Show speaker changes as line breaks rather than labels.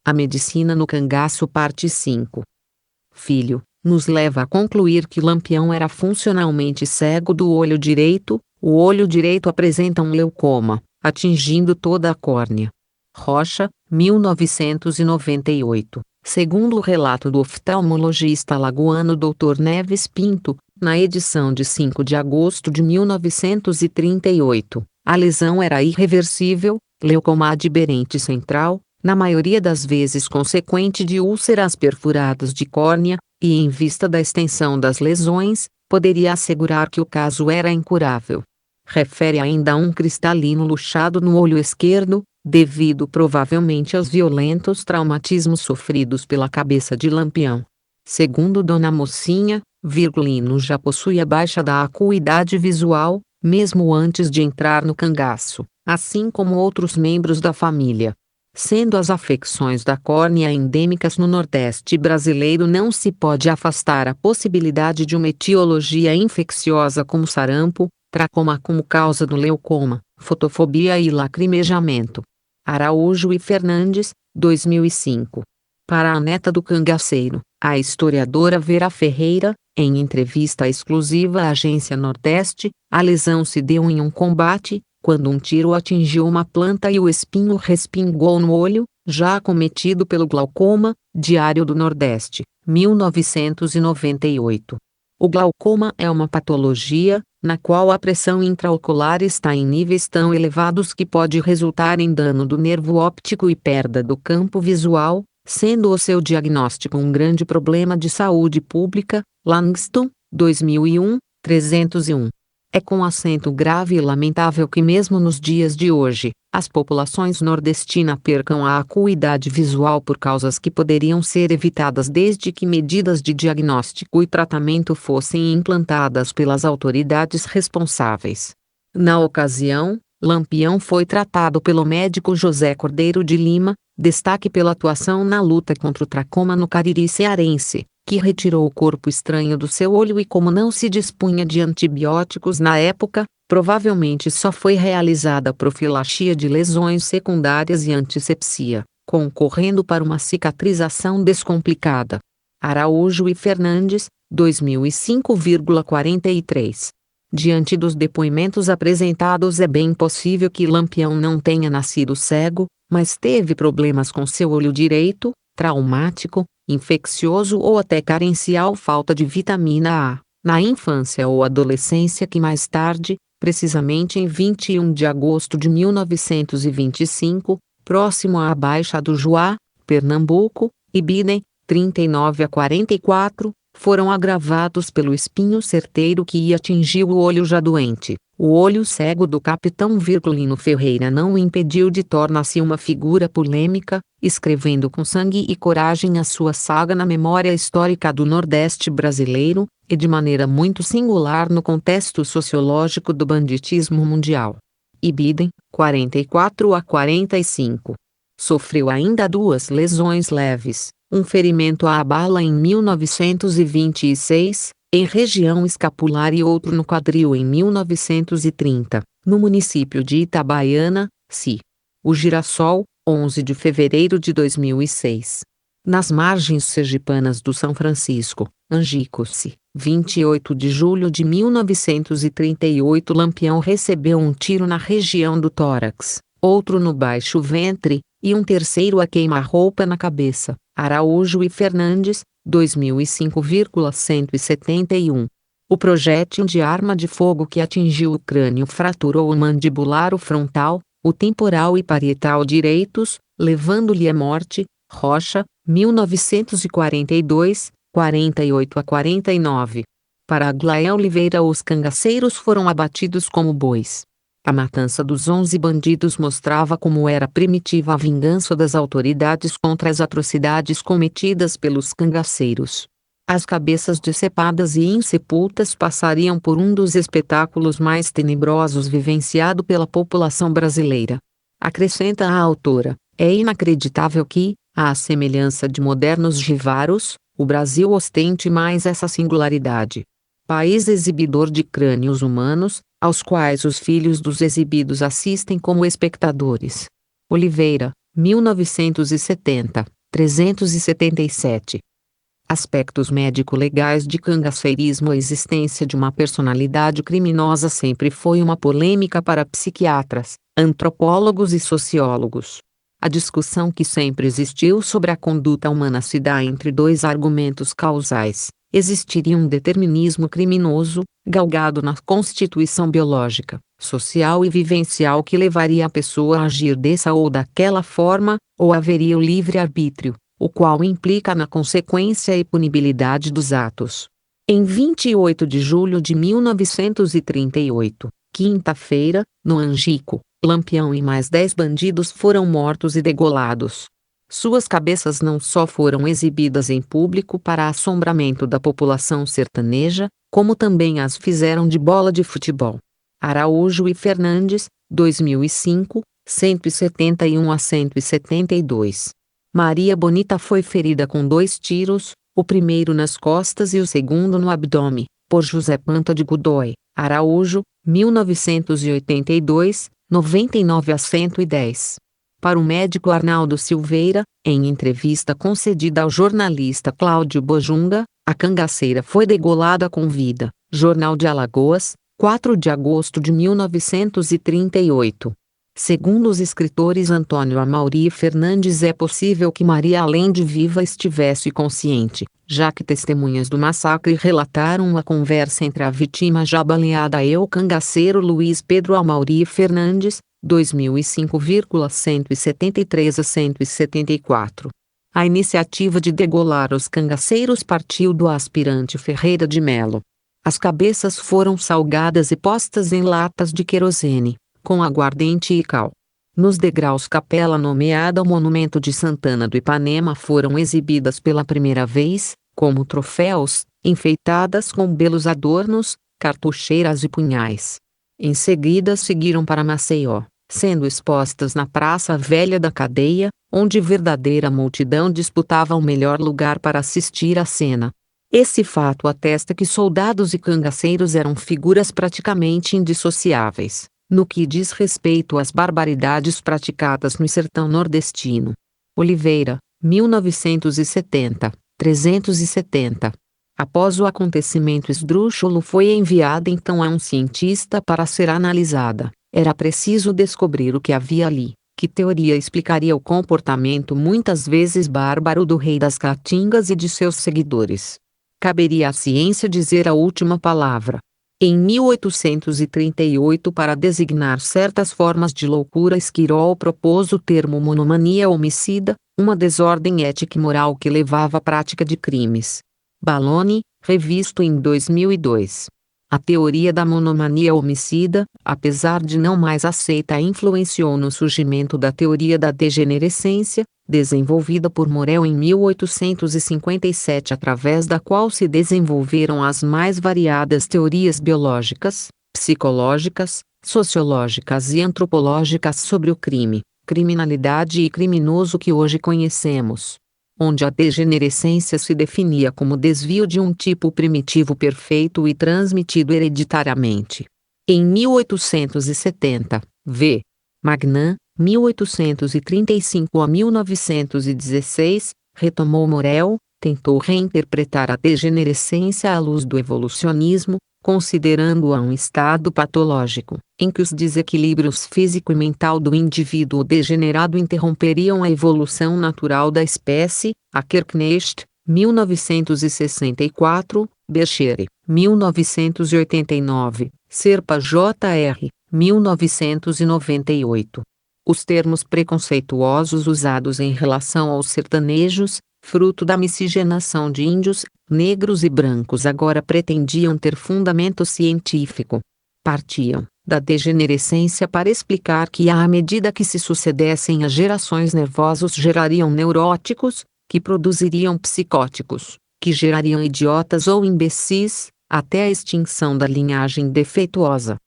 A medicina no cangaço parte 5. Filho, nos leva a concluir que Lampião era funcionalmente cego do olho direito. O olho direito apresenta um leucoma, atingindo toda a córnea. Rocha, 1998. Segundo o relato do oftalmologista alagoano Dr. Neves Pinto, na edição de 5 de agosto de 1938, a lesão era irreversível, leucoma aderente central, na maioria das vezes consequente de úlceras perfuradas de córnea, e em vista da extensão das lesões, poderia assegurar que o caso era incurável. Refere ainda a um cristalino luxado no olho esquerdo, devido provavelmente aos violentos traumatismos sofridos pela cabeça de Lampião. Segundo Dona Mocinha, Virgulino já possuía baixa da acuidade visual, mesmo antes de entrar no cangaço, assim como outros membros da família. Sendo as afecções da córnea endêmicas no Nordeste brasileiro, não se pode afastar a possibilidade de uma etiologia infecciosa como sarampo, tracoma como causa do leucoma, fotofobia e lacrimejamento. Araújo e Fernandes, 2005. Para a neta do cangaceiro, a historiadora Vera Ferreira, em entrevista exclusiva à Agência Nordeste, a lesão se deu em um combate, quando um tiro atingiu uma planta e o espinho respingou no olho, já acometido pelo glaucoma. Diário do Nordeste, 1998. O glaucoma é uma patologia, na qual a pressão intraocular está em níveis tão elevados que pode resultar em dano do nervo óptico e perda do campo visual, sendo o seu diagnóstico um grande problema de saúde pública. Langston, 2001, 301. É com acento grave e lamentável que mesmo nos dias de hoje, as populações nordestinas percam a acuidade visual por causas que poderiam ser evitadas desde que medidas de diagnóstico e tratamento fossem implantadas pelas autoridades responsáveis. Na ocasião, Lampião foi tratado pelo médico José Cordeiro de Lima, destaque pela atuação na luta contra o tracoma no Cariri cearense, que retirou o corpo estranho do seu olho e, como não se dispunha de antibióticos na época, provavelmente só foi realizada profilaxia de lesões secundárias e antisepsia, concorrendo para uma cicatrização descomplicada. Araújo e Fernandes, 2005,43. Diante dos depoimentos apresentados, é bem possível que Lampião não tenha nascido cego, mas teve problemas com seu olho direito, traumático, infeccioso ou até carencial falta de vitamina A, na infância ou adolescência, que mais tarde, precisamente em 21 de agosto de 1925, próximo à Baixa do Juá, Pernambuco, Ibidem, 39 a 44, foram agravados pelo espinho certeiro que atingiu o olho já doente. O olho cego do capitão Virgulino Ferreira não o impediu de tornar-se uma figura polêmica, escrevendo com sangue e coragem a sua saga na memória histórica do Nordeste brasileiro, e de maneira muito singular no contexto sociológico do banditismo mundial. Ibidem, 44 a 45. Sofreu ainda 2 lesões leves, um ferimento à bala em 1926, em região escapular, e outro no quadril em 1930, no município de Itabaiana, CI. O Girassol, 11 de fevereiro de 2006. Nas margens sergipanas do São Francisco, Angicos-se, 28 de julho de 1938, Lampião recebeu um tiro na região do tórax, outro no baixo ventre, e um terceiro a queima-roupa na cabeça. Araújo e Fernandes, 2005,171. O projétil de arma de fogo que atingiu o crânio fraturou o mandibular, o frontal, o temporal e parietal direitos, levando-lhe à morte. Rocha, 1942, 48 a 49. Para Aglaé Oliveira, os cangaceiros foram abatidos como bois. A matança dos 11 bandidos mostrava como era primitiva a vingança das autoridades contra as atrocidades cometidas pelos cangaceiros. As cabeças decepadas e insepultas passariam por um dos espetáculos mais tenebrosos vivenciado pela população brasileira. Acrescenta a autora, é inacreditável que, à semelhança de modernos jíbaros, o Brasil ostente mais essa singularidade. País exibidor de crânios humanos, aos quais os filhos dos exibidos assistem como espectadores. Oliveira, 1970, 377. Aspectos médico-legais de cangaceirismo. A existência de uma personalidade criminosa sempre foi uma polêmica para psiquiatras, antropólogos e sociólogos. A discussão que sempre existiu sobre a conduta humana se dá entre dois argumentos causais. Existiria um determinismo criminoso, galgado na constituição biológica, social e vivencial que levaria a pessoa a agir dessa ou daquela forma, ou haveria o livre-arbítrio, o qual implica na consequência e punibilidade dos atos. Em 28 de julho de 1938, quinta-feira, no Angico, Lampião e mais 10 bandidos foram mortos e degolados. Suas cabeças não só foram exibidas em público para assombramento da população sertaneja, como também as fizeram de bola de futebol. Araújo e Fernandes, 2005, 171 a 172. Maria Bonita foi ferida com 2 tiros, o primeiro nas costas e o segundo no abdômen, por José Panta de Godoy, Araújo, 1982, 99 a 110. Para o médico Arnaldo Silveira, em entrevista concedida ao jornalista Cláudio Bojunga, a cangaceira foi degolada com vida. Jornal de Alagoas, 4 de agosto de 1938. Segundo os escritores Antônio Amauri e Fernandes, é possível que Maria, além de viva, estivesse consciente, já que testemunhas do massacre relataram uma conversa entre a vítima já baleada e o cangaceiro Luiz Pedro Amauri Fernandes, 2005,173 a 174. A iniciativa de degolar os cangaceiros partiu do aspirante Ferreira de Melo. As cabeças foram salgadas e postas em latas de querosene, com aguardente e cal. Nos degraus capela nomeada ao Monumento de Santana do Ipanema foram exibidas pela primeira vez, como troféus, enfeitadas com belos adornos, cartucheiras e punhais. Em seguida seguiram para Maceió, sendo expostas na Praça Velha da Cadeia, onde verdadeira multidão disputava o melhor lugar para assistir à cena. Esse fato atesta que soldados e cangaceiros eram figuras praticamente indissociáveis, no que diz respeito às barbaridades praticadas no sertão nordestino. Oliveira, 1970, 370. Após o acontecimento esdrúxulo foi enviada então a um cientista para ser analisada. Era preciso descobrir o que havia ali, que teoria explicaria o comportamento muitas vezes bárbaro do rei das Caatingas e de seus seguidores. Caberia à ciência dizer a última palavra. Em 1838, para designar certas formas de loucura, Esquirol propôs o termo monomania homicida, uma desordem ética e moral que levava à prática de crimes. Balloni, revisto em 2002. A teoria da monomania homicida, apesar de não mais aceita, influenciou no surgimento da teoria da degenerescência, desenvolvida por Morel em 1857, através da qual se desenvolveram as mais variadas teorias biológicas, psicológicas, sociológicas e antropológicas sobre o crime, criminalidade e criminoso que hoje conhecemos. Onde a degenerescência se definia como desvio de um tipo primitivo perfeito e transmitido hereditariamente. Em 1870, v. Magnan, 1835 a 1916, retomou Morel, tentou reinterpretar a degenerescência à luz do evolucionismo, considerando-a um estado patológico, em que os desequilíbrios físico e mental do indivíduo degenerado interromperiam a evolução natural da espécie. Akerknecht, 1964, Becher, 1989, Serpa Jr., 1998. Os termos preconceituosos usados em relação aos sertanejos, fruto da miscigenação de índios, negros e brancos, agora pretendiam ter fundamento científico. Partiam da degenerescência para explicar que à medida que se sucedessem as gerações, nervosos gerariam neuróticos, que produziriam psicóticos, que gerariam idiotas ou imbecis, até a extinção da linhagem defeituosa.